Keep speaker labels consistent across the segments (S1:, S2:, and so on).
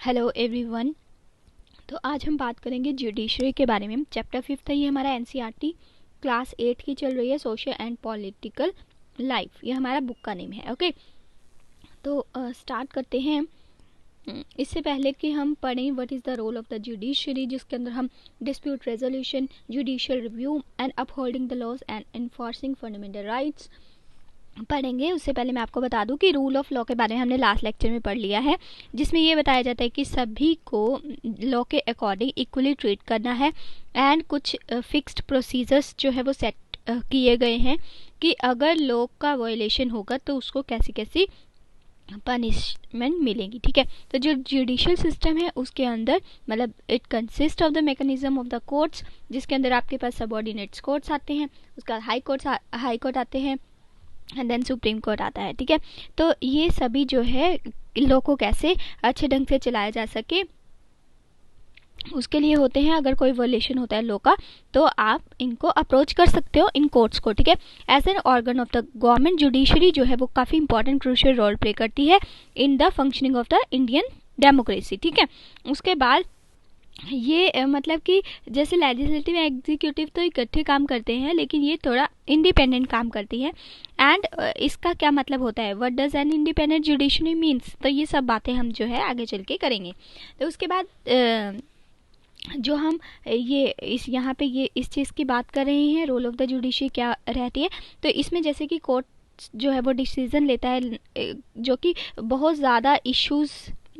S1: Hello everyone. तो आज हम बात करेंगे जुडिशरी के बारे में। चैप्टर 5 है ये हमारा एनसीईआरटी क्लास 8 की चल रही है, सोशल एंड पॉलिटिकल लाइफ। ये हमारा बुक का नेम है। ओके, तो स्टार्ट करते हैं। इससे पहले कि हम पढ़ें what is the role of the judiciary, जिसके अंदर हम dispute resolution, judicial review and upholding the laws and enforcing fundamental rights पढ़ेंगे। उससे पहले मैं आपको बता दूं कि रूल ऑफ लॉ के बारे में हमने लास्ट लेक्चर में पढ़ लिया है, जिसमें ये बताया जाता है कि सभी को लॉ के अकॉर्डिंग इक्वली ट्रीट करना है एंड कुछ फिक्स्ड प्रोसीजर्स जो है वो सेट किए गए हैं कि अगर लॉ का वायलेशन होगा तो उसको कैसी कैसी पनिशमेंट मिलेगी। ठीक है, तो जो जुडिशियल सिस्टम है उसके अंदर मतलब it consist of the mechanism of the courts, जिसके अंदर आपके पास सबऑर्डिनेट्स कोर्ट्स आते हैं, उसका हाई कोर्ट आते हैं एंड देन सुप्रीम कोर्ट आता है। ठीक है, तो ये सभी जो है लॉ को कैसे अच्छे ढंग से चलाया जा सके उसके लिए होते हैं। अगर कोई वायलेशन होता है लॉ का तो आप इनको अप्रोच कर सकते हो इन कोर्ट्स को। ठीक है, as an organ of the government judiciary जो है वो काफ़ी इंपॉर्टेंट क्रूशियल रोल प्ले करती है in the functioning of the Indian democracy. ठीक है, उसके बाद ये मतलब कि जैसे लेजिस्लेटिव एग्जीक्यूटिव तो इकट्ठे काम करते हैं, लेकिन ये थोड़ा इंडिपेंडेंट काम करती है। एंड इसका क्या मतलब होता है, what does an independent judiciary means, तो ये सब बातें हम जो है आगे चल के करेंगे। तो उसके बाद जो हम ये इस यहाँ पे ये इस चीज़ की बात कर रहे हैं, रोल ऑफ द जुडिशरी क्या रहती है। तो इसमें जैसे कि कोर्ट जो है वो डिसीजन लेता है जो कि बहुत ज़्यादा इश्यूज़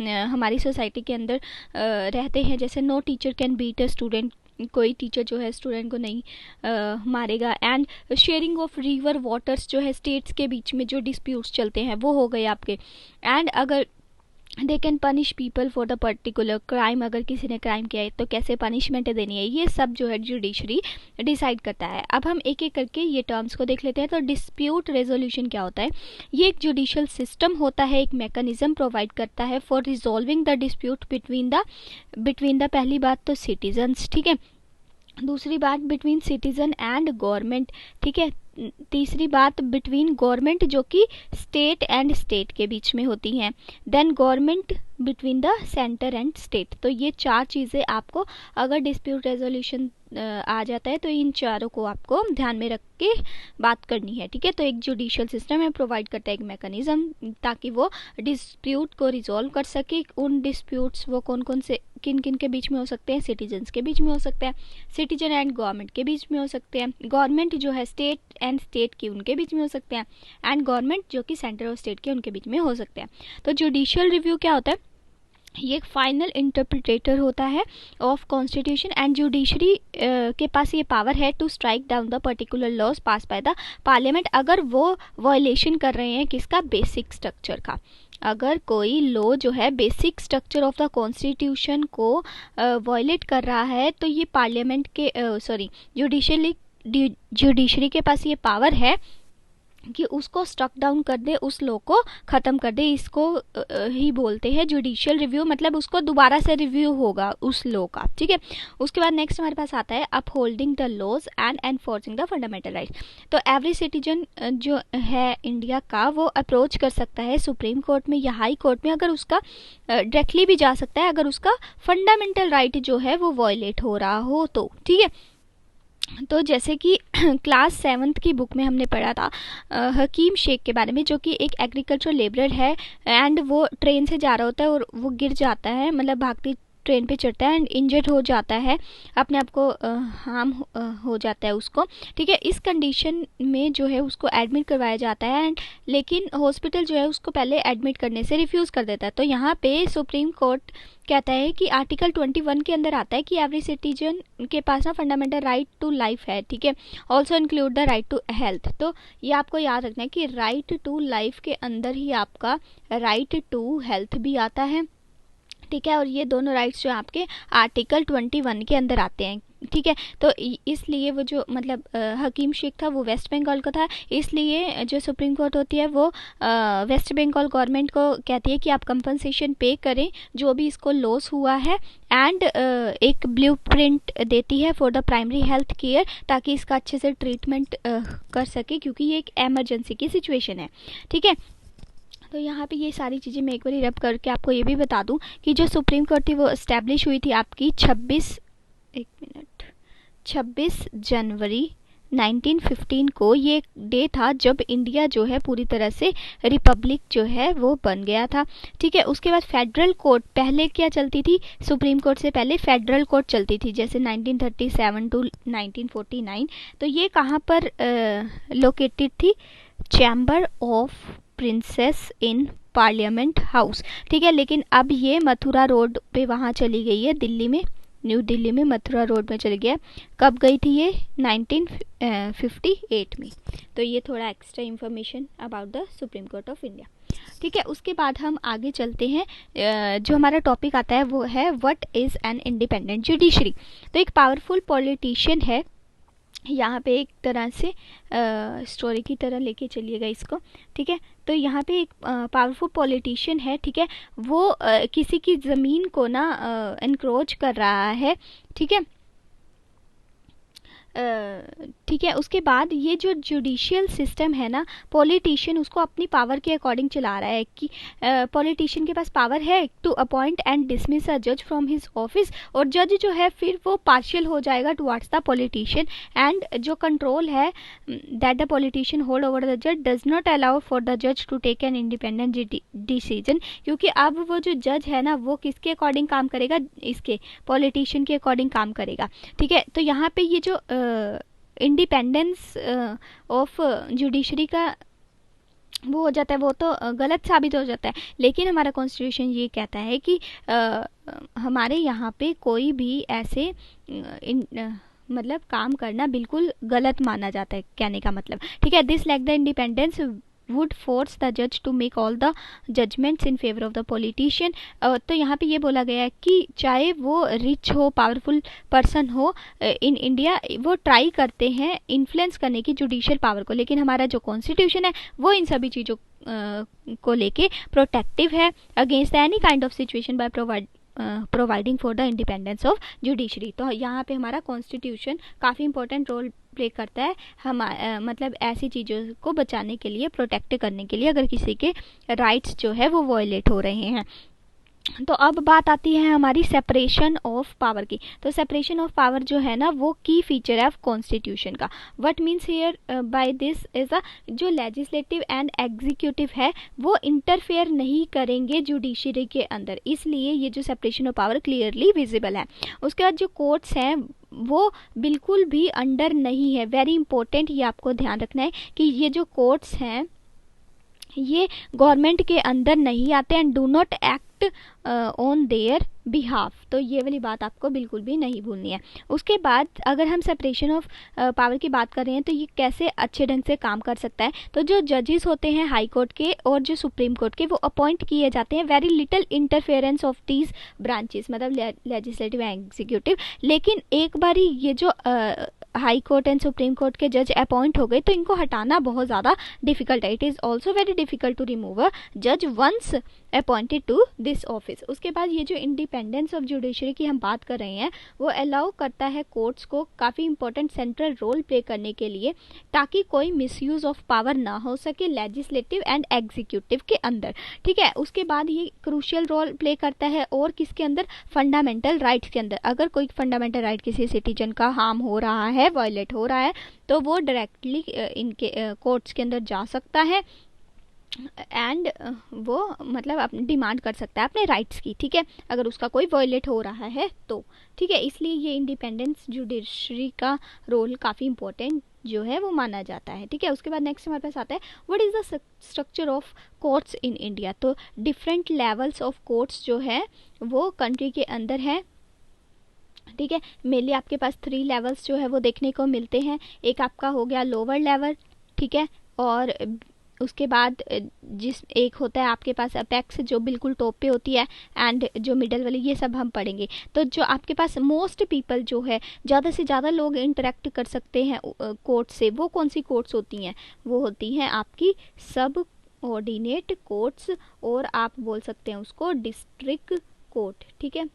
S1: हमारी सोसाइटी के अंदर रहते हैं, जैसे no teacher can beat a student, कोई टीचर जो है स्टूडेंट को नहीं मारेगा। And sharing of river waters जो है स्टेट्स के बीच में जो डिस्प्यूट्स चलते हैं वो हो गए आपके। एंड अगर they can punish people for the particular crime, अगर किसी ने क्राइम किया है तो कैसे पनिशमेंट देनी है, ये सब जो है जुडिशरी डिसाइड करता है। अब हम एक एक करके ये टर्म्स को देख लेते हैं। तो डिस्प्यूट रेजोल्यूशन क्या होता है, ये एक जुडिशियल सिस्टम होता है, एक मैकेनिज्म प्रोवाइड करता है for resolving the dispute between the पहली बात तो सिटीजन्स। ठीक है, दूसरी बात बिटवीन सिटीजन एंड गवर्नमेंट। ठीक है, तीसरी बात बिटवीन गवर्नमेंट जो कि स्टेट एंड स्टेट के बीच में होती हैं, then government between the centre and state. तो ये चार चीज़ें आपको अगर डिस्प्यूट रेजोल्यूशन आ जाता है तो इन चारों को आपको ध्यान में रख के बात करनी है। ठीक है, तो एक जुडिशियल सिस्टम है, प्रोवाइड करता है एक मैकेनिज्म ताकि वो डिस्प्यूट को रिजॉल्व कर सके। उन डिस्प्यूट्स वो कौन कौन से किन किन के बीच में हो सकते हैं, सिटीजन्स के बीच में हो सकते हैं, सिटीजन एंड गवर्नमेंट के बीच में हो सकते हैं, गवर्नमेंट जो है स्टेट एंड स्टेट की उनके बीच में हो सकते हैं, एंड गवर्नमेंट जो कि सेंटर और स्टेट के उनके बीच में हो सकते हैं। तो जुडिशियल रिव्यू क्या होता है, ये एक फाइनल इंटरप्रिटेटर होता है ऑफ कॉन्स्टिट्यूशन एंड जुडिशरी के पास ये पावर है to strike down the particular laws pass by the parliament, अगर वो वायलेशन कर रहे हैं किसका, बेसिक स्ट्रक्चर का। अगर कोई लॉ जो है basic structure of the constitution को वायलेट कर रहा है तो ये पार्लियामेंट के जुडिशरी के पास ये पावर है कि उसको स्ट्रक डाउन कर दे, उस लॉ को ख़त्म कर दे। इसको ही बोलते हैं जुडिशियल रिव्यू, मतलब उसको दोबारा से रिव्यू होगा उस लॉ का। ठीक है, उसके बाद नेक्स्ट हमारे पास आता है upholding the laws and enforcing the fundamental rights. तो एवरी सिटीजन जो है इंडिया का वो अप्रोच कर सकता है सुप्रीम कोर्ट में या हाई कोर्ट में, अगर उसका डायरेक्टली भी जा सकता है अगर उसका फंडामेंटल राइट जो है वो वायलेट हो रहा हो तो। ठीक है, तो जैसे कि क्लास 7th की बुक में हमने पढ़ा था हकीम शेख के बारे में, जो कि एक एग्रीकल्चर लेबरर है एंड वो ट्रेन से जा रहा होता है और वो गिर जाता है, मतलब भागती ट्रेन पे चढ़ता है एंड इंजर्ड हो जाता है, अपने आप को हार्म हो जाता है उसको। ठीक है, इस कंडीशन में जो है उसको एडमिट करवाया जाता है एंड लेकिन हॉस्पिटल जो है उसको पहले एडमिट करने से रिफ्यूज़ कर देता है। तो यहाँ पे सुप्रीम कोर्ट कहता है कि आर्टिकल 21 के अंदर आता है कि एवरी सिटीजन के पास ना फंडामेंटल राइट टू लाइफ है। ठीक है, also include the right to health. तो ये आपको याद रखना है कि राइट टू लाइफ के अंदर ही आपका राइट टू हेल्थ भी आता है। ठीक है, और ये दोनों राइट्स जो आपके आर्टिकल 21 के अंदर आते हैं। ठीक है, तो इसलिए वो जो मतलब हकीम शेख था वो वेस्ट बंगाल का था, इसलिए जो सुप्रीम कोर्ट होती है वो वेस्ट बंगाल गवर्नमेंट को कहती है कि आप कंपनसेशन पे करें जो भी इसको लॉस हुआ है, एंड एक ब्लूप्रिंट देती है for the primary health care ताकि इसका अच्छे से ट्रीटमेंट कर सके, क्योंकि ये एक एमरजेंसी की सिचुएशन है। ठीक है, तो यहाँ पे ये सारी चीज़ें मैं एक बार रब करके आपको ये भी बता दूँ कि जो सुप्रीम कोर्ट थी वो इस्टेब्लिश हुई थी आपकी 26 जनवरी 1915 को। ये डे था जब इंडिया जो है पूरी तरह से रिपब्लिक जो है वो बन गया था। ठीक है, उसके बाद फेडरल कोर्ट पहले क्या चलती थी, सुप्रीम कोर्ट से पहले फेडरल कोर्ट चलती थी, जैसे 1937 टू 1949। तो ये कहाँ पर लोकेटेड थी, chamber of princess in parliament house. ठीक है, लेकिन अब ये मथुरा रोड पे वहाँ चली गई है, दिल्ली में, न्यू दिल्ली में मथुरा रोड में चली गया। कब गई थी ये, 1958 में। तो ये थोड़ा extra information about the supreme court of India. ठीक है, उसके बाद हम आगे चलते हैं। जो हमारा टॉपिक आता है वो है what is an independent judiciary. तो एक पावरफुल पॉलिटिशियन है, यहाँ पे एक तरह से स्टोरी की तरह लेके चलिएगा इसको। ठीक है, तो यहाँ पे एक पावरफुल पॉलिटिशियन है, ठीक है, वो किसी की ज़मीन को ना एनक्रोच कर रहा है। ठीक है, ठीक है, उसके बाद ये जो जुडिशियल सिस्टम है ना, पॉलिटिशियन उसको अपनी पावर के अकॉर्डिंग चला रहा है कि पॉलिटिशियन के पास पावर है टू अपॉइंट एंड डिसमिस अ जज फ्रॉम हिज ऑफिस, और जज जो है फिर वो पार्शियल हो जाएगा टुवर्ड्स द पॉलिटिशियन, एंड जो कंट्रोल है that the politician hold over the जज does not allow for the जज to take an independent decision. क्योंकि अब वो जो जज है ना वो किसके अकॉर्डिंग काम करेगा, इसके पॉलिटिशियन के अकॉर्डिंग काम करेगा। ठीक है, तो यहाँ पे ये जो इंडिपेंडेंस ऑफ जुडिशरी का वो हो जाता है, वो तो गलत साबित हो जाता है। लेकिन हमारा कॉन्स्टिट्यूशन ये कहता है कि हमारे यहाँ पे कोई भी ऐसे मतलब काम करना बिल्कुल गलत माना जाता है, कहने का मतलब। ठीक है, this lack the independence would force the judge to make all the judgments in favor of the politician। तो यहाँ पे ये बोला गया है कि चाहे वो रिच हो, पावरफुल पर्सन हो इन इंडिया, वो ट्राई करते हैं इन्फ्लुएंस करने की जुडिशियल पावर को, लेकिन हमारा जो कॉन्स्टिट्यूशन है वो इन सभी चीज़ों को लेके प्रोटेक्टिव है against any kind of situation by providing for the independence of judiciary. तो यहाँ पे हमारा कॉन्स्टिट्यूशन काफ़ी इंपॉर्टेंट रोल प्ले करता है हम मतलब ऐसी चीज़ों को बचाने के लिए, प्रोटेक्ट करने के लिए, अगर किसी के राइट्स जो है वो वायलेट हो रहे हैं। तो अब बात आती है हमारी सेपरेशन ऑफ पावर की। तो सेपरेशन ऑफ पावर जो है ना वो की फीचर है कॉन्स्टिट्यूशन का। What means here by this is a, जो लेजिस्लेटिव एंड एग्जीक्यूटिव है वो इंटरफेयर नहीं करेंगे जुडिशरी के अंदर, इसलिए ये जो separation of power clearly visible है। उसके बाद जो कोर्ट्स हैं वो बिल्कुल भी अंडर नहीं है, वेरी इंपॉर्टेंट, ये आपको ध्यान रखना है कि ये जो कोर्ट्स हैं ये गवर्नमेंट के अंदर नहीं आते and do not act on their behalf. तो ये वाली बात आपको बिल्कुल भी नहीं भूलनी है। उसके बाद अगर हम सेपरेशन ऑफ पावर की बात कर रहे हैं तो ये कैसे अच्छे ढंग से काम कर सकता है, तो जो जजेस होते हैं हाई कोर्ट के और जो सुप्रीम कोर्ट के वो अपॉइंट किए जाते हैं, very little interference of these branches, मतलब लेजिस्लेटिव एंड एग्जीक्यूटिव। लेकिन एक बारी ये जो high court and supreme court के जज अपॉइंट हो गए तो इनको हटाना बहुत ज़्यादा डिफिकल्ट है। It is also very difficult to remove a जज once appointed to this office. उसके बाद ये जो इंडिपेंडेंस ऑफ जुडिशरी की हम बात कर रहे हैं वो अलाउ करता है कोर्ट्स को काफ़ी इंपॉर्टेंट सेंट्रल रोल प्ले करने के लिए, ताकि कोई मिसयूज ऑफ पावर ना हो सके लेजिस्लेटिव एंड एग्जीक्यूटिव के अंदर। ठीक है, उसके बाद ये क्रूशियल रोल प्ले करता है और किसके अंदर, फंडामेंटल राइट्स के अंदर। अगर कोई फंडामेंटल राइट किसी सिटीजन का हार्म हो रहा है, वायलेट हो रहा है, तो वो डायरेक्टली इनके कोर्ट्स के अंदर जा सकता है एंड वो मतलब अपनी डिमांड कर सकता है अपने राइट्स की। ठीक है, अगर उसका कोई वायलेट हो रहा है तो। ठीक है, इसलिए ये इंडिपेंडेंस जुडिशरी का रोल काफ़ी इंपॉर्टेंट जो है वो माना जाता है। ठीक है, उसके बाद नेक्स्ट हमारे पास आता है what is the structure of courts in India. तो डिफरेंट लेवल्स ऑफ कोर्ट्स जो है वो कंट्री के अंदर है। ठीक है, मेनली आपके पास 3 लेवल्स जो है वो देखने को मिलते हैं। एक आपका हो गया लोअर लेवल, ठीक है, और उसके बाद जिस एक होता है आपके पास अपेक्स जो बिल्कुल टॉप पे होती है, एंड जो मिडल वाली, ये सब हम पढ़ेंगे। तो जो आपके पास मोस्ट पीपल जो है, ज़्यादा से ज़्यादा लोग इंटरेक्ट कर सकते हैं कोर्ट से, वो कौन सी कोर्ट्स होती हैं, वो होती हैं आपकी सब ऑर्डिनेट कोर्ट्स, और आप बोल सकते हैं उसको डिस्ट्रिक्ट कोर्ट। ठीक है,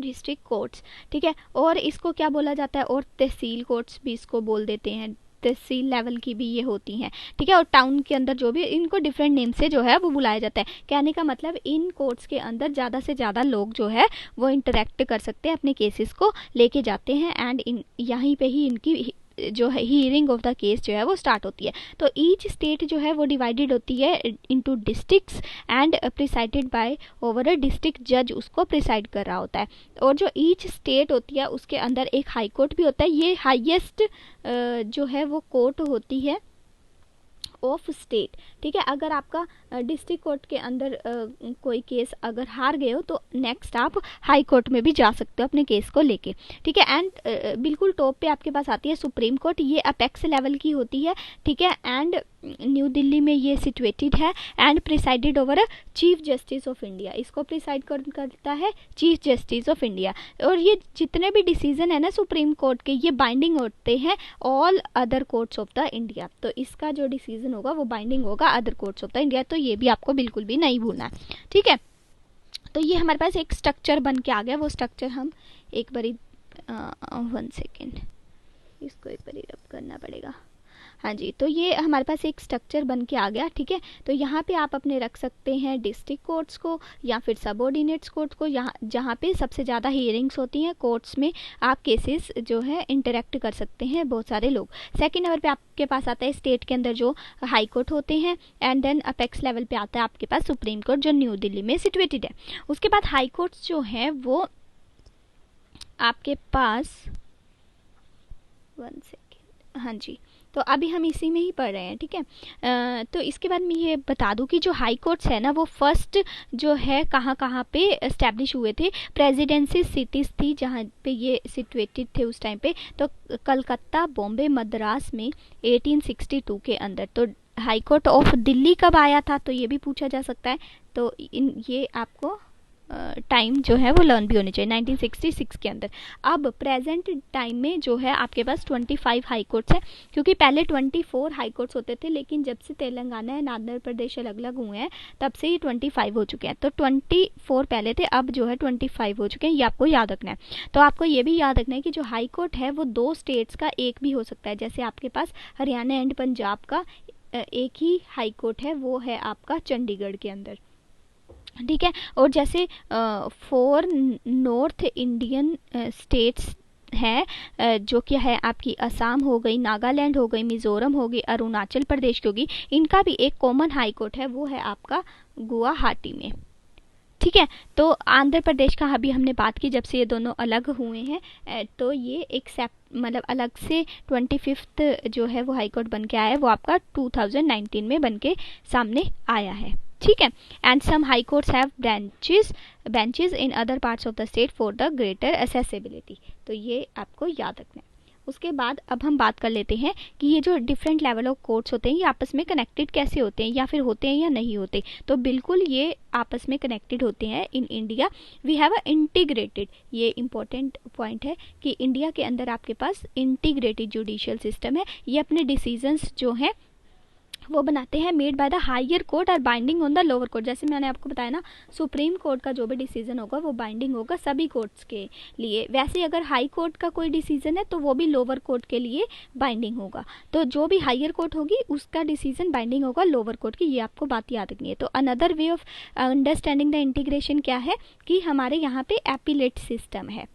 S1: डिस्ट्रिक्ट कोर्ट्स। ठीक है, और इसको क्या बोला जाता है, और तहसील कोर्ट्स भी इसको बोल देते हैं। तहसील लेवल की भी ये होती हैं, ठीक है। और टाउन के अंदर जो भी, इनको डिफरेंट नेम से जो है वो बुलाया जाता है। कहने का मतलब इन कोर्ट्स के अंदर ज़्यादा से ज़्यादा लोग जो है वो इंटरेक्ट कर सकते हैं, अपने केसेस को लेके जाते हैं, एंड यहीं पे ही इनकी जो है हियरिंग ऑफ द केस जो है वो स्टार्ट होती है। तो ईच स्टेट जो है वो डिवाइडेड होती है into districts and presided bye over a district जज, उसको प्रिसाइड कर रहा होता है। और जो ईच स्टेट होती है उसके अंदर एक हाई कोर्ट भी होता है। ये हाईएस्ट जो है वो कोर्ट होती है ऑफ स्टेट, ठीक है। अगर आपका डिस्ट्रिक्ट कोर्ट के अंदर कोई केस अगर हार गए हो तो नेक्स्ट आप हाई कोर्ट में भी जा सकते हो अपने केस को लेके, ठीक है। एंड बिल्कुल टॉप पे आपके पास आती है सुप्रीम कोर्ट, ये अपेक्स लेवल की होती है, ठीक है। एंड न्यू दिल्ली में ये सिचुएटेड है and presided over a chief justice of India, इसको प्रिसाइड करता है चीफ जस्टिस ऑफ इंडिया। और ये जितने भी डिसीजन है ना सुप्रीम कोर्ट के, ये बाइंडिंग होते हैं all other courts of the India. तो इसका जो डिसीजन होगा वो बाइंडिंग होगा other courts of the India, तो ये भी आपको बिल्कुल भी नहीं भूलना है, ठीक है। तो ये हमारे पास एक स्ट्रक्चर बन के आ गया, वो स्ट्रक्चर हम एक बारी 1 सेकेंड, इसको एक बारी रब करना पड़ेगा। हाँ जी, तो ये हमारे पास एक स्ट्रक्चर बन के आ गया, ठीक है। तो यहाँ पे आप अपने रख सकते हैं डिस्ट्रिक्ट कोर्ट्स को या फिर सबऑर्डिनेट्स कोर्ट्स को, यहाँ जहाँ पे सबसे ज़्यादा हियरिंग्स होती हैं कोर्ट्स में, आप केसेस जो है इंटरेक्ट कर सकते हैं बहुत सारे लोग। सेकंड नंबर पे आपके पास आता है स्टेट के अंदर जो हाई कोर्ट होते हैं, एंड देन अपेक्स लेवल पे आता है आपके पास सुप्रीम कोर्ट जो न्यू दिल्ली में सिचुएटेड है। उसके बाद हाई कोर्ट्स जो हैं वो आपके पास 1 सेकेंड, हाँ जी, तो अभी हम इसी में ही पढ़ रहे हैं, ठीक है। तो इसके बाद मैं ये बता दूं कि जो हाई कोर्ट्स है ना वो फर्स्ट जो है कहाँ कहाँ पे एस्टेब्लिश हुए थे, प्रेसिडेंसी सिटीज़ थी जहाँ पे ये सिचुएटेड थे उस टाइम पे, तो कलकत्ता, बॉम्बे, मद्रास में 1862 के अंदर। तो हाई कोर्ट ऑफ दिल्ली कब आया था तो ये भी पूछा जा सकता है, तो ये आपको टाइम जो है वो लर्न भी होनी चाहिए 1966 के अंदर। अब प्रेजेंट टाइम में जो है आपके पास 25 हाई कोर्ट्स है, क्योंकि पहले 24 हाई कोर्ट्स होते थे, लेकिन जब से तेलंगाना एंड आंध्र प्रदेश अलग अलग हुए हैं तब से ये 25 हो चुके हैं। तो 24 पहले थे, अब जो है 25 हो चुके हैं, ये आपको याद रखना है। तो आपको ये भी याद रखना है कि जो हाई कोर्ट है वो 2 स्टेट्स का एक भी हो सकता है, जैसे आपके पास हरियाणा एंड पंजाब का एक ही हाई कोर्ट है, वो है आपका चंडीगढ़ के अंदर, ठीक है। और जैसे 4 नॉर्थ इंडियन स्टेट्स है जो कि है आपकी असम हो गई, नागालैंड हो गई, मिजोरम हो गई, अरुणाचल प्रदेश की होगी, इनका भी एक कॉमन हाई कोर्ट है, वो है आपका गुवाहाटी में, ठीक है। तो आंध्र प्रदेश का अभी हमने बात की, जब से ये दोनों अलग हुए हैं तो ये एक मतलब अलग से 25th जो है वो हाई कोर्ट बन के आया है, वो आपका 2019 में बन के सामने आया है, ठीक है। And some high courts have benches in other parts of the state for the greater accessibility, तो ये आपको याद रखना है। उसके बाद अब हम बात कर लेते हैं कि ये जो डिफरेंट लेवल ऑफ कोर्ट्स होते हैं ये आपस में कनेक्टेड कैसे होते हैं, या फिर होते हैं या नहीं होते। तो बिल्कुल ये आपस में कनेक्टेड होते हैं। In India we have a integrated, ये इंपॉर्टेंट पॉइंट है कि इंडिया के अंदर आपके पास इंटीग्रेटेड जुडिशियल सिस्टम है। ये अपने डिसीजंस जो हैं वो बनाते हैं made by the higher court और binding on the lower court. जैसे मैंने आपको बताया ना, सुप्रीम कोर्ट का जो भी डिसीजन होगा वो बाइंडिंग होगा सभी कोर्ट्स के लिए। वैसे अगर हाई कोर्ट का कोई डिसीजन है तो वो भी लोअर कोर्ट के लिए बाइंडिंग होगा। तो जो भी हायर कोर्ट होगी उसका डिसीजन बाइंडिंग होगा लोअर कोर्ट की, ये आपको बात याद रखनी है। तो another way of understanding the integration क्या है कि हमारे यहाँ पे एपिलेट सिस्टम है।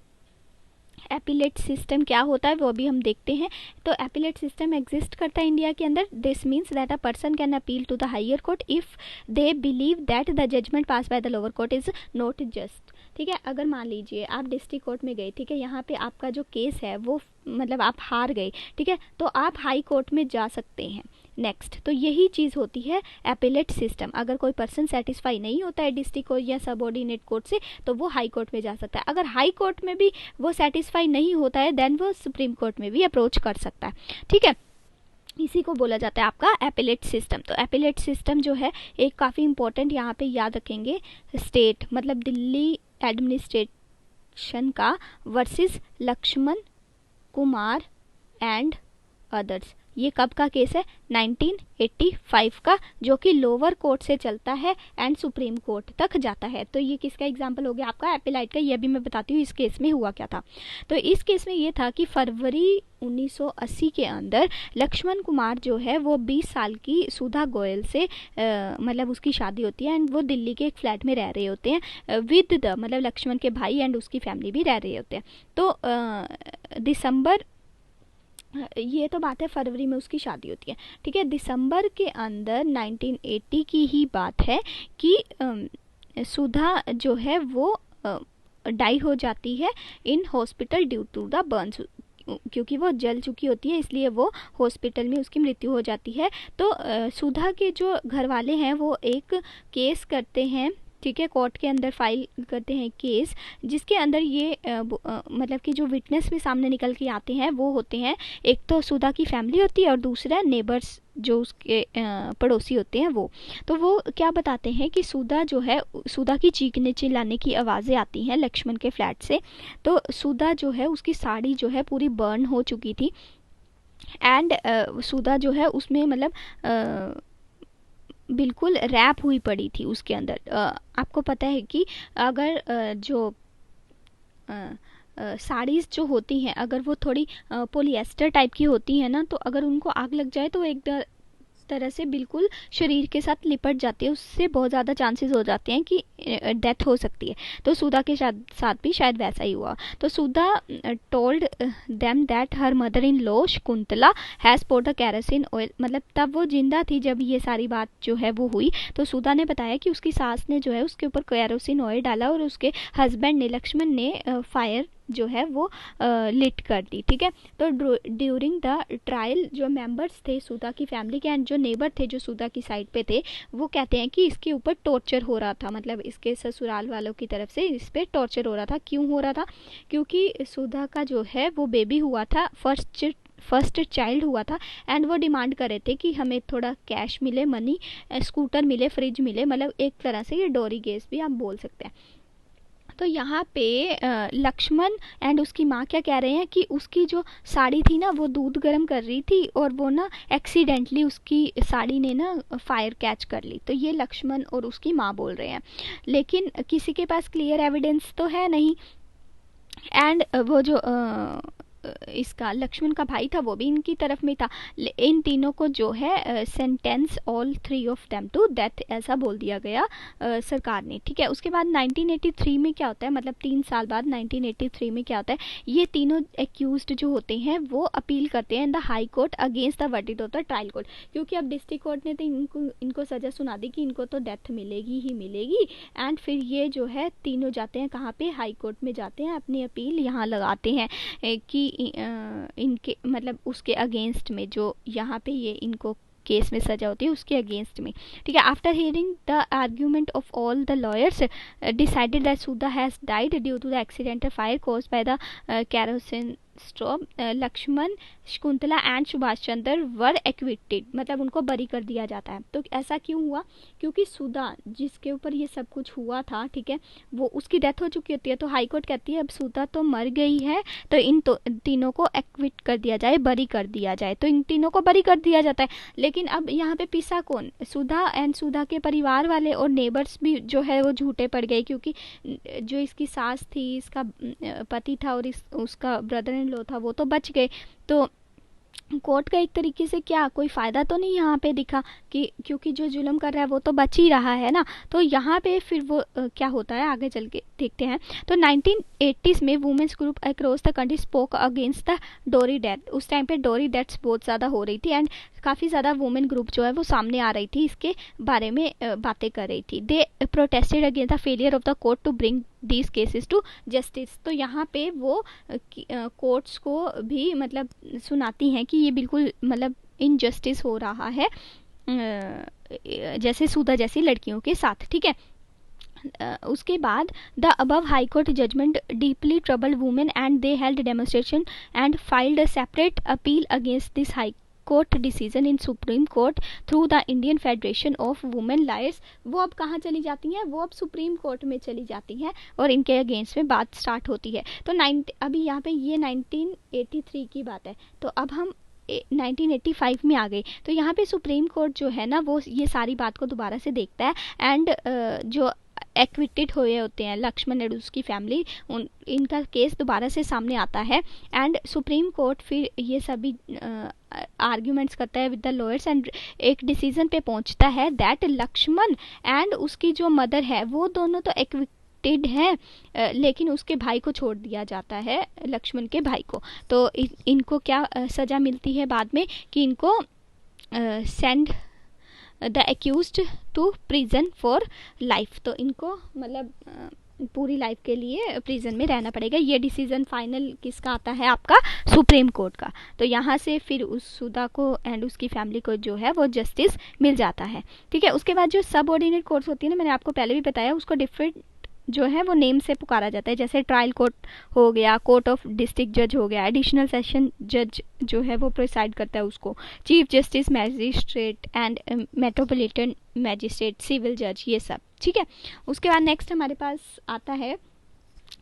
S1: एपिलेट सिस्टम क्या होता है वो भी हम देखते हैं। तो एपिलेट सिस्टम एग्जिस्ट करता है इंडिया के अंदर। This means that a person can appeal to the higher court if they believe that the judgement pass by the lower court is not just, ठीक है। अगर मान लीजिए आप डिस्ट्रिक्ट कोर्ट में गए, ठीक है, यहाँ पे आपका जो केस है वो मतलब आप हार गए, ठीक है, तो आप हाई कोर्ट में जा सकते हैं नेक्स्ट। तो यही चीज़ होती है एपिलेट सिस्टम। अगर कोई पर्सन सेटिस्फाई नहीं होता है डिस्ट्रिक्ट कोर्ट या सबऑर्डिनेट कोर्ट से तो वो हाई कोर्ट में जा सकता है। अगर हाई कोर्ट में भी वो सेटिस्फाई नहीं होता है देन वो सुप्रीम कोर्ट में भी अप्रोच कर सकता है, ठीक है। इसी को बोला जाता है आपका एपिलेट सिस्टम। तो एपिलेट सिस्टम जो है एक काफ़ी इंपॉर्टेंट यहाँ पे याद रखेंगे, स्टेट मतलब दिल्ली एडमिनिस्ट्रेशन का versus Lakshman Kumar and others, ये कब का केस है? 1985 का, जो कि लोअर कोर्ट से चलता है एंड सुप्रीम कोर्ट तक जाता है। तो ये किसका एग्जाम्पल हो गया आपका? एपिलाइट का। ये भी मैं बताती हूँ इस केस में हुआ क्या था। तो इस केस में ये था कि फरवरी 1980 के अंदर लक्ष्मण कुमार जो है वो 20 साल की सुधा गोयल से मतलब उसकी शादी होती है एंड वो दिल्ली के एक फ्लैट में रह रहे होते हैं विद द मतलब लक्ष्मण के भाई एंड उसकी फैमिली भी रह रहे होते हैं। तो दिसंबर, ये तो बात है फरवरी में उसकी शादी होती है, ठीक है। दिसंबर के अंदर 1980 की ही बात है कि सुधा जो है वो डाई हो जाती है in hospital due to the burns, क्योंकि वो जल चुकी होती है इसलिए वो हॉस्पिटल में उसकी मृत्यु हो जाती है। तो सुधा के जो घर वाले हैं वो एक केस करते हैं, ठीक है, कोर्ट के अंदर फाइल करते हैं केस, जिसके अंदर ये मतलब कि जो विटनेस भी सामने निकल के आते हैं वो होते हैं, एक तो सुधा की फैमिली होती है और दूसरा नेबर्स जो उसके पड़ोसी होते हैं वो। तो वो क्या बताते हैं कि सुधा जो है, सुधा की चीखने चिल्लाने की आवाज़ें आती हैं लक्ष्मण के फ्लैट से। तो सुधा जो है उसकी साड़ी जो है पूरी बर्न हो चुकी थी एंड सुधा जो है उसमें मतलब बिल्कुल रैप हुई पड़ी थी उसके अंदर। आपको पता है कि अगर जो साड़ीज़ जो होती हैं अगर वो थोड़ी पोलिएस्टर टाइप की होती हैं ना, तो अगर उनको आग लग जाए तो एक तरह से बिल्कुल शरीर के साथ लिपट जाती है, उससे बहुत ज़्यादा चांसेस हो जाते हैं कि डेथ हो सकती है। तो सुधा के साथ भी शायद वैसा ही हुआ। तो Sudha told them that her mother in law Shakuntala has poured the kerosene oil, मतलब तब वो जिंदा थी जब ये सारी बात जो है वो हुई। तो सुधा ने बताया कि उसकी सास ने जो है उसके ऊपर कैरोसिन ऑयल डाला और उसके हस्बैंड ने, लक्ष्मण ने फायर जो है वो लिट कर दी, ठीक है। तो ड्यूरिंग द ट्रायल जो मेंबर्स थे सुधा की फैमिली के एंड जो नेबर थे जो सुधा की साइड पे थे, वो कहते हैं कि इसके ऊपर टॉर्चर हो रहा था, मतलब इसके ससुराल वालों की तरफ से इस पे टॉर्चर हो रहा था। क्यों हो रहा था? क्योंकि सुधा का जो है वो बेबी हुआ था, फर्स्ट चाइल्ड हुआ था एंड वो डिमांड कर रहे थे कि हमें थोड़ा कैश मिले, मनी, स्कूटर मिले, फ्रिज मिले, मतलब एक तरह से ये डोरी केस भी आप बोल सकते हैं। तो यहाँ पे लक्ष्मण एंड उसकी माँ क्या कह रहे हैं कि उसकी जो साड़ी थी ना वो दूध गर्म कर रही थी और वो ना एक्सीडेंटली उसकी साड़ी ने ना फायर कैच कर ली। तो ये लक्ष्मण और उसकी माँ बोल रहे हैं, लेकिन किसी के पास क्लियर एविडेंस तो है नहीं। एंड वो जो इसका लक्ष्मण का भाई था वो भी इनकी तरफ में था। इन तीनों को जो है sentence all three of them to death ऐसा बोल दिया गया सरकार ने, ठीक है। उसके बाद 1983 में क्या होता है, मतलब 3 साल बाद 1983 में क्या होता है, ये तीनों एक्यूज्ड जो होते हैं वो अपील करते हैं इन the high court against the verdict of the trial court, क्योंकि अब डिस्ट्रिक्ट कोर्ट ने तो इनको सजा सुना दी कि इनको तो डेथ मिलेगी ही मिलेगी। एंड फिर ये जो है तीनों जाते हैं कहाँ पे, हाई कोर्ट में जाते हैं, अपनी अपील यहाँ लगाते हैं कि इनके मतलब उसके अगेंस्ट में जो यहाँ पे ये इनको केस में सजा होती है उसके अगेंस्ट में, ठीक है। After hearing the argument of all the lawyers decided that Sudha has died due to the accidental fire caused by the kerosene stove, Lakshman, Shakuntala and Subhash Chandra were acquitted, मतलब उनको बरी कर दिया जाता है। तो ऐसा क्यों हुआ? क्योंकि सुधा जिसके ऊपर ये सब कुछ हुआ था, ठीक है, वो उसकी डेथ हो चुकी होती है। तो हाई कोर्ट कहती है अब सुधा तो मर गई है तो इन तीनों को एक्विट कर दिया जाए, बरी कर दिया जाए। तो इन तीनों को बरी कर दिया जाता है, लेकिन अब यहाँ पे पिसा कौन? सुधा एंड सुधा के परिवार वाले और नेबर्स भी जो है वो झूठे पड़ गए, क्योंकि जो इसकी सास थी, इसका पति था और उसका ब्रदर इन लॉ था वो तो बच गए। तो कोर्ट का एक तरीके से क्या कोई फ़ायदा तो नहीं यहाँ पे दिखा कि क्योंकि जो जुल्म कर रहा है वो तो बच ही रहा है ना। तो यहाँ पे फिर वो क्या होता है आगे चल के देखते हैं। तो 1980s में women's group across the country spoke against the dowry death. उस टाइम पे डोरी डेथ्स बहुत ज़्यादा हो रही थी एंड काफ़ी ज़्यादा वुमेन ग्रुप जो है वो सामने आ रही थी, इसके बारे में बातें कर रही थी। They protested against the failure of the court to bring these cases to justice. तो यहाँ पे वो कोर्ट्स को भी मतलब सुनाती हैं कि ये बिल्कुल मतलब इनजस्टिस हो रहा है जैसे सुधा जैसी लड़कियों के साथ, ठीक है। उसके बाद the above high court judgement deeply troubled women and they held demonstration and filed a separate appeal against this high court decision in supreme court through the Indian federation of women lawyers. वो अब कहाँ चली जाती हैं? वो अब supreme court में चली जाती हैं और इनके अगेंस्ट में बात स्टार्ट होती है। तो अभी यहाँ पे ये 1983 की बात है। तो अब हम 1985 में आ गई। तो यहाँ पे सुप्रीम कोर्ट जो है ना वो ये सारी बात को दोबारा से देखता है एंड जो एक्विटेड हुए होते हैं लक्ष्मण और उसकी फैमिली, इनका केस दोबारा से सामने आता है एंड सुप्रीम कोर्ट फिर ये सभी आर्ग्यूमेंट्स करता है विद द लॉयर्स एंड एक डिसीजन पे पहुंचता है दैट लक्ष्मण एंड उसकी जो मदर है वो दोनों तो एक्विटेड हैं, लेकिन उसके भाई को छोड़ दिया जाता है, लक्ष्मण के भाई को। तो इनको क्या सज़ा मिलती है बाद में कि इनको send the accused to prison for life. तो इनको मतलब पूरी लाइफ के लिए प्रिजन में रहना पड़ेगा। ये डिसीजन फाइनल किसका आता है? आपका सुप्रीम कोर्ट का। तो यहाँ से फिर उस सुधा को एंड उसकी फैमिली को जो है वो जस्टिस मिल जाता है। ठीक है, उसके बाद जो सब ऑर्डिनेट कोर्ट्स होती है ना, मैंने आपको पहले भी बताया, उसको डिफरेंट जो है वो नेम से पुकारा जाता है। जैसे ट्रायल कोर्ट हो गया, कोर्ट ऑफ डिस्ट्रिक्ट जज हो गया, एडिशनल सेशन जज जो है वो प्रिसाइड करता है उसको, chief justice, magistrate and metropolitan magistrate, civil जज, ये सब। ठीक है, उसके बाद नेक्स्ट हमारे पास आता है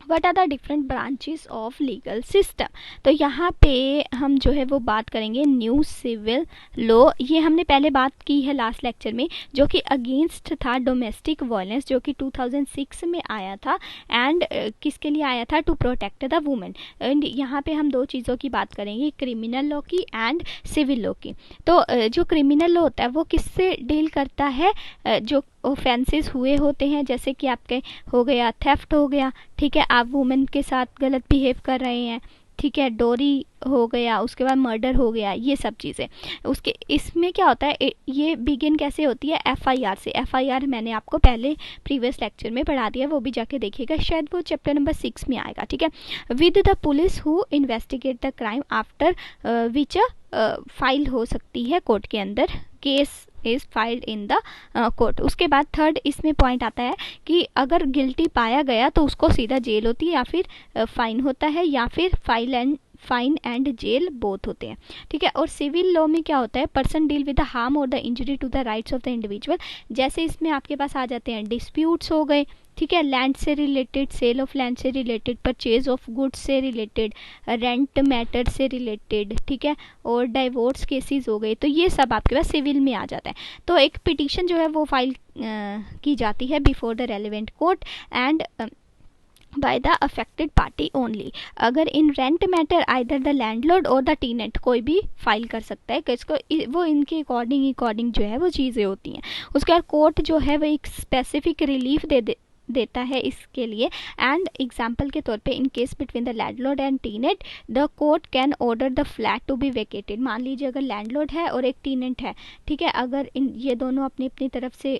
S1: what are the different branches of legal system. तो यहाँ पे हम जो है वो बात करेंगे न्यू सिविल लॉ। ये हमने पहले बात की है लास्ट लेक्चर में, जो कि अगेंस्ट था डोमेस्टिक वायलेंस, जो कि 2006 में आया था एंड किसके लिए आया था? To protect the women. And यहाँ पे हम दो चीज़ों की बात करेंगे, क्रिमिनल लॉ की एंड सिविल लॉ की। तो जो क्रिमिनल लॉ होता है वो किससे डील करता है? जो ऑफेंसेस हुए होते हैं, जैसे कि आपके हो गया थेफ्ट हो गया, ठीक है, आप वुमेन के साथ गलत बिहेव कर रहे हैं, ठीक है, डोरी हो गया, उसके बाद मर्डर हो गया, ये सब चीज़ें। उसके इसमें क्या होता है, ये बिगिन कैसे होती है? एफआईआर से। एफआईआर मैंने आपको पहले प्रीवियस लेक्चर में पढ़ा दिया, वो भी जाके देखिएगा, शायद वो चैप्टर नंबर 6 में आएगा। ठीक है, with the police who investigate the crime after which file हो सकती है कोर्ट के अंदर, case is filed in the court. उसके बाद थर्ड इसमें पॉइंट आता है कि अगर गिल्टी पाया गया तो उसको सीधा जेल होती है या फिर फाइन होता है, या फिर फाइन एंड जेल बोथ होते हैं। ठीक है, और सिविल लॉ में क्या होता है? Person deal with the harm और the injury to the rights of the individual. जैसे इसमें आपके पास आ जाते हैं डिस्प्यूट्स हो गए, ठीक है, लैंड से रिलेटेड, सेल ऑफ लैंड से रिलेटेड, परचेज ऑफ गुड्स से रिलेटेड, रेंट मैटर से रिलेटेड, ठीक है, और डाइवोर्स केसेस हो गए। तो ये सब आपके पास सिविल में आ जाता है। तो एक पिटीशन जो है वो फाइल की जाती है before the relevant court and by the affected party only। अगर in rent matter either the landlord और द टेनेंट कोई भी फाइल कर सकता है, किसको? वो इनके अकॉर्डिंग जो है वो चीज़ें होती हैं। उसके बाद कोर्ट जो है वो एक स्पेसिफिक रिलीफ देता है इसके लिए। एंड एग्जाम्पल के तौर पे in case between the landlord and tenant the court can order the flat to be vacated. मान लीजिए अगर लैंडलॉर्ड है और एक टेनेंट है, ठीक है, अगर ये दोनों अपनी अपनी तरफ से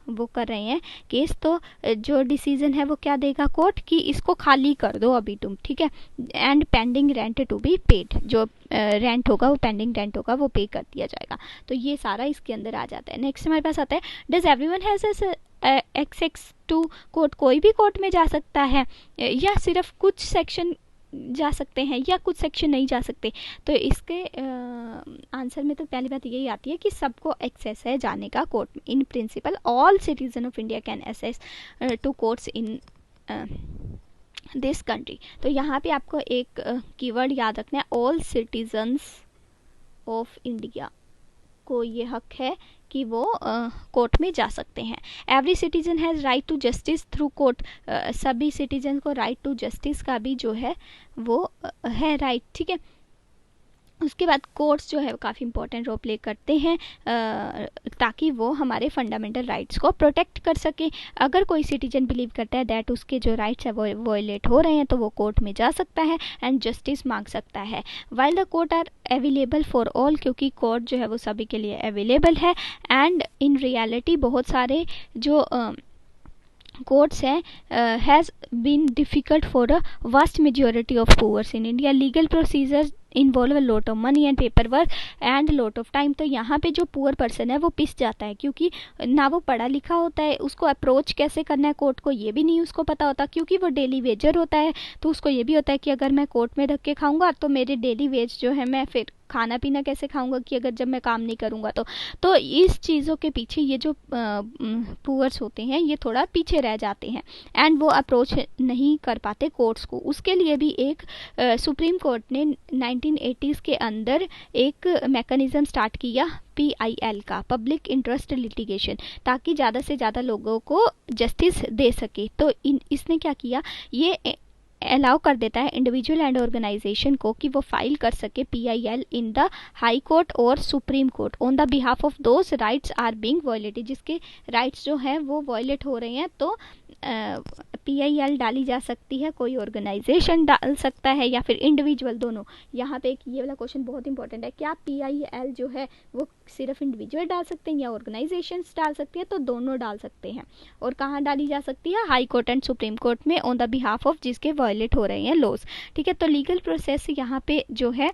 S1: वो कर रहे हैं केस, तो जो डिसीजन है वो क्या देगा कोर्ट कि इसको खाली कर दो अभी तुम, ठीक है, and pending rent to be paid. जो रेंट होगा वो पेंडिंग रेंट होगा वो पे कर दिया जाएगा। तो ये सारा इसके अंदर आ जाता है। नेक्स्ट हमारे पास आता है does everyone has access to court. कोई भी कोर्ट में जा सकता है या सिर्फ कुछ सेक्शन जा सकते हैं या कुछ सेक्शन नहीं जा सकते? तो इसके आंसर में तो पहली बात यही आती है कि सबको एक्सेस है जाने का कोर्ट में। In principle all citizen of India can access to courts in this country. तो यहाँ पे आपको एक कीवर्ड याद रखना है, ऑल सिटीजन्स ऑफ इंडिया को ये हक है कि वो कोर्ट में जा सकते हैं। Every citizen has right to justice through court. सभी सिटीजन को राइट टू जस्टिस का भी जो है वो है राइट। ठीक है, उसके बाद कोर्ट्स जो है काफ़ी इंपॉर्टेंट रोल प्ले करते हैं ताकि वो हमारे फंडामेंटल राइट्स को प्रोटेक्ट कर सके। अगर कोई सिटीजन बिलीव करता है दैट उसके जो राइट्स है वो वायलेट हो रहे हैं तो वो कोर्ट में जा सकता है एंड जस्टिस मांग सकता है। While the court are available for all, क्योंकि कोर्ट जो है वो सभी के लिए अवेलेबल है। एंड इन रियलिटी बहुत सारे जो कोर्ट्स हैं has been difficult for a vast majority of poors in India. Legal procedures involve a lot of money and paper work and lot of time. तो यहाँ पे जो पुअर पर्सन है वो पिस जाता है, क्योंकि ना वो पढ़ा लिखा होता है, उसको अप्रोच कैसे करना है कोर्ट को ये भी नहीं उसको पता होता, क्योंकि वो डेली वेजर होता है। तो उसको ये भी होता है कि अगर मैं कोर्ट में धक्के खाऊंगा तो मेरे डेली वेज जो है मैं फिर खाना पीना कैसे खाऊंगा कि अगर जब मैं काम नहीं करूंगा तो इस चीज़ों के पीछे ये जो पुअर्स होते हैं ये थोड़ा पीछे रह जाते हैं एंड वो अप्रोच नहीं कर पाते कोर्ट्स को। उसके लिए भी एक सुप्रीम कोर्ट ने 1980s के अंदर एक मैकेनिज्म स्टार्ट किया PIL का, पब्लिक इंटरेस्ट लिटिगेशन, ताकि ज़्यादा से ज़्यादा लोगों को जस्टिस दे सके। तो इसने क्या किया, ये अलाउ कर देता है इंडिविजुअल एंड ऑर्गेनाइजेशन को कि वो फाइल कर सके PIL in the high court और supreme court on the behalf of those rights are being violated, जिसके राइट्स जो हैं वो वायलेट हो रहे हैं तो PIL डाली जा सकती है। कोई ऑर्गेनाइजेशन डाल सकता है या फिर इंडिविजुअल, दोनों। यहाँ पे एक ये वाला क्वेश्चन बहुत इंपॉर्टेंट है, क्या PIL जो है वो सिर्फ इंडिविजुअल डाल सकते हैं या ऑर्गेनाइजेशंस डाल सकती है? तो दोनों डाल सकते हैं। और कहाँ डाली जा सकती है? High court and supreme court में ऑन द बिहाफ ऑफ जिसके वायलेट हो रहे हैं लॉज। ठीक है, तो लीगल प्रोसेस यहाँ पे जो है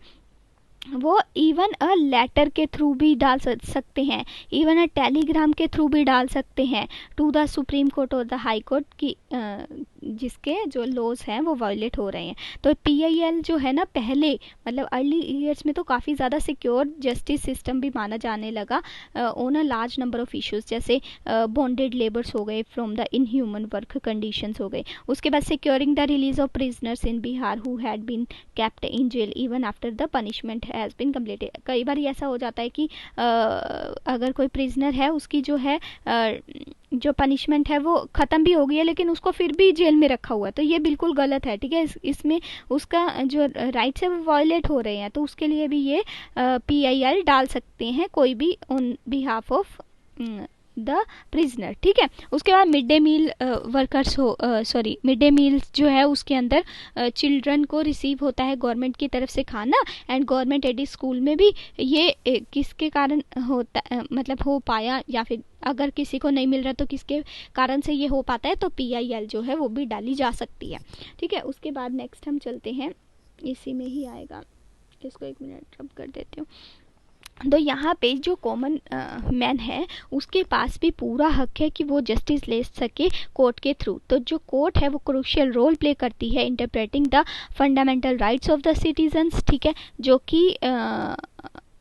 S1: वो इवन अ लेटर के थ्रू भी डाल सकते हैं, इवन अ टेलीग्राम के थ्रू भी डाल सकते हैं टू द सुप्रीम कोर्ट और द हाई कोर्ट की जिसके जो लॉज हैं वो वायलेट हो रहे हैं। तो PIL जो है ना, पहले मतलब अर्ली ईयर्स में तो काफ़ी ज़्यादा सिक्योर जस्टिस सिस्टम भी माना जाने लगा on a large number of issues, जैसे बॉन्डेड लेबर्स हो गए, from the inhuman work conditions हो गए। उसके बाद securing the release of prisoners in Bihar who had been kept in jail even after the punishment has been completed. कई बार ऐसा हो जाता है कि अगर कोई प्रिजनर है उसकी जो है जो पनिशमेंट है वो ख़त्म भी हो गई है लेकिन उसको फिर भी जेल में रखा हुआ है, तो ये बिल्कुल गलत है। ठीक है, इसमें उसका जो राइट्स है वो वायलेट हो रहे हैं, तो उसके लिए भी ये PIL डाल सकते हैं कोई भी on behalf of the prisoner. ठीक है, उसके बाद mid day meal workers mid day meal जो है उसके अंदर चिल्ड्रन को रिसीव होता है गवर्नमेंट की तरफ से खाना, एंड गवर्नमेंट एडेड स्कूल में भी ये किसके कारण होता मतलब हो पाया, या फिर अगर किसी को नहीं मिल रहा तो किसके कारण से ये हो पाता है, तो PIL जो है वो भी डाली जा सकती है। ठीक है, उसके बाद नेक्स्ट हम चलते हैं, इसी में ही आएगा, इसको एक मिनट रब कर देती हूँ। तो यहाँ पे जो कॉमन मैन है उसके पास भी पूरा हक है कि वो जस्टिस ले सके कोर्ट के थ्रू। तो जो कोर्ट है वो क्रूशियल रोल प्ले करती है interpreting the fundamental rights of the citizens. ठीक है, जो कि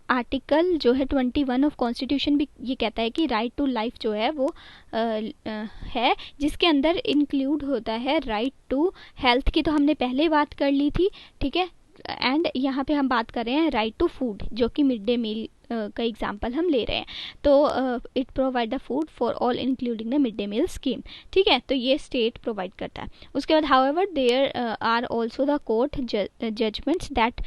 S1: आर्टिकल जो है 21 ऑफ कॉन्स्टिट्यूशन भी ये कहता है कि राइट टू लाइफ जो है वो है, जिसके अंदर इंक्लूड होता है राइट टू हेल्थ की, तो हमने पहले बात कर ली थी। ठीक है, एंड यहाँ पे हम बात कर रहे हैं राइट टू फूड, जो कि मिड डे मील का एग्जांपल हम ले रहे हैं। तो it provide the food for all including the mid day meal scheme. ठीक है, तो ये स्टेट प्रोवाइड करता है। उसके बाद however there are also the court judgments that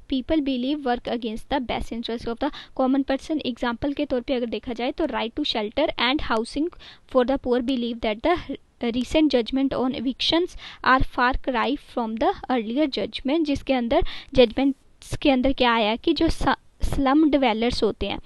S1: people believe work against the best interest of the common person. Example के तौर पे अगर देखा जाए तो right to shelter and housing for the poor believe that the recent judgment on evictions are far cry from the earlier judgment, जिसके अंदर judgements के अंदर क्या आया कि जो स्लम डिवेलर्स होते हैं,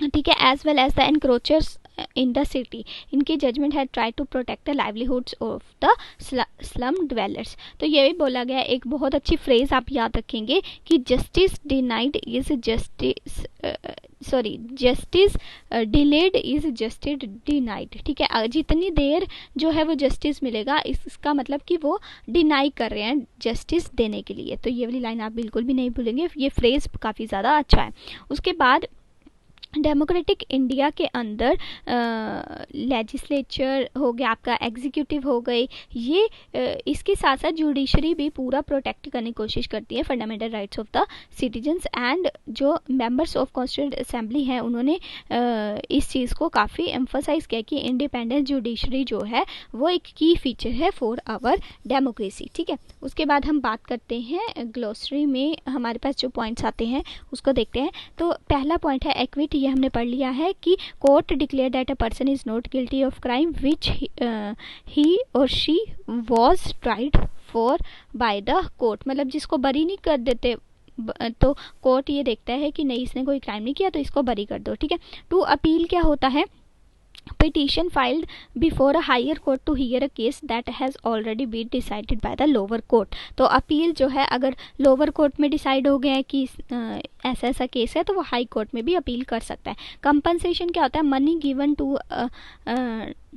S1: ठीक है, as well as the encroachers in the city, इनकी जजमेंट है try to protect the livelihoods of the slum dwellers. तो ये भी बोला गया, एक बहुत अच्छी फ्रेज आप याद रखेंगे कि justice denied is justice delayed is justice denied. ठीक है, जितनी देर जो है वो जस्टिस मिलेगा इसका मतलब कि वो डिनाई कर रहे हैं जस्टिस देने के लिए। तो ये वाली लाइन आप बिल्कुल भी नहीं भूलेंगे, ये फ्रेज काफ़ी ज़्यादा अच्छा है। उसके बाद डेमोक्रेटिक इंडिया के अंदर लेजिस्लेचर हो गया, आपका एग्जीक्यूटिव हो गई, ये इसके साथ साथ जुडिशरी भी पूरा प्रोटेक्ट करने की कोशिश करती है fundamental rights of the citizens. And जो मेंबर्स ऑफ कॉन्स्टिट्यूएंट असेंबली हैं उन्होंने इस चीज़ को काफ़ी एम्फोसाइज किया कि इंडिपेंडेंट जुडिशरी जो है वो एक की फीचर है फॉर आवर डेमोक्रेसी। ठीक है, उसके बाद हम बात करते हैं ग्लोसरी में हमारे पास जो पॉइंट्स आते हैं उसको देखते हैं। तो पहला पॉइंट है एक्विटी, ये हमने पढ़ लिया है कि court declare that a person is not guilty of crime which he और she was tried for by the court, मतलब जिसको बरी नहीं कर देते तो कोर्ट ये देखता है कि नहीं इसने कोई क्राइम नहीं किया तो इसको बरी कर दो। ठीक है, टू अपील क्या होता है, petition filed before a higher court to hear a case that has already been decided by the lower court। तो अपील जो है अगर लोअर कोर्ट में डिसाइड हो गया है कि ऐसा ऐसा केस है तो वो हाई कोर्ट में भी अपील कर सकता है। कंपनसेशन क्या होता है, money given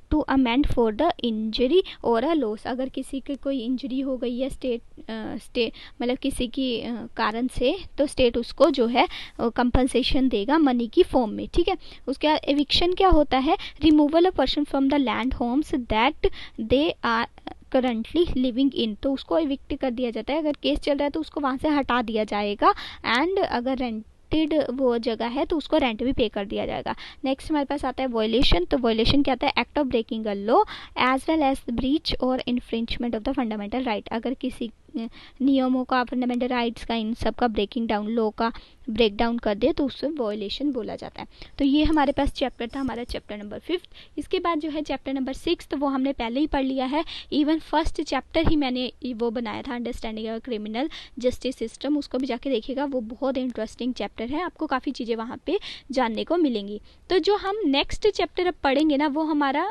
S1: to amend for the injury और अ लॉस। अगर किसी की कोई इंजरी हो गई है स्टेट स्टेट मतलब किसी की कारण से, तो स्टेट उसको जो है कंपनसेशन देगा मनी की फॉर्म में, ठीक है। उसके बाद एविक्शन क्या होता है, removal a person from the land homes that they are currently living in, तो उसको एविक्ट कर दिया जाता है, अगर केस चल रहा है तो उसको वहाँ से हटा दिया जाएगा, एंड अगर रेंटेड वो जगह है तो उसको रेंट भी पे कर दिया जाएगा। नेक्स्ट हमारे पास आता है वॉयलेशन, तो वॉयलेशन क्या आता है, act of breaking a law as well as breach और infringement of the fundamental right, अगर किसी नियमों का, फंडामेंटल राइट्स का, इन सब का ब्रेकिंग डाउन, लॉ का ब्रेक डाउन कर दे तो उससे वॉयलेशन बोला जाता है। तो ये हमारे पास चैप्टर था, हमारा चैप्टर नंबर 5। इसके बाद जो है चैप्टर नंबर 6, तो वो हमने पहले ही पढ़ लिया है, इवन फर्स्ट चैप्टर ही मैंने वो बनाया था, understanding a criminal justice system, उसको भी जाके देखिएगा, वो बहुत इंटरेस्टिंग चैप्टर है, आपको काफ़ी चीज़ें वहाँ पे जानने को मिलेंगी। तो जो हम नेक्स्ट चैप्टर अब पढ़ेंगे ना, वो हमारा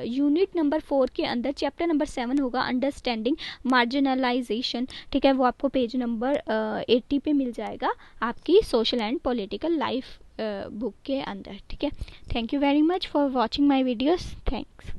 S1: यूनिट नंबर 4 के अंदर चैप्टर नंबर 7 होगा, अंडरस्टैंडिंग मार्जिनलाइजेशन, ठीक है। वो आपको पेज नंबर 80 पे मिल जाएगा आपकी social and political life book के अंदर, ठीक है। Thank you very much for watching my videos, thanks.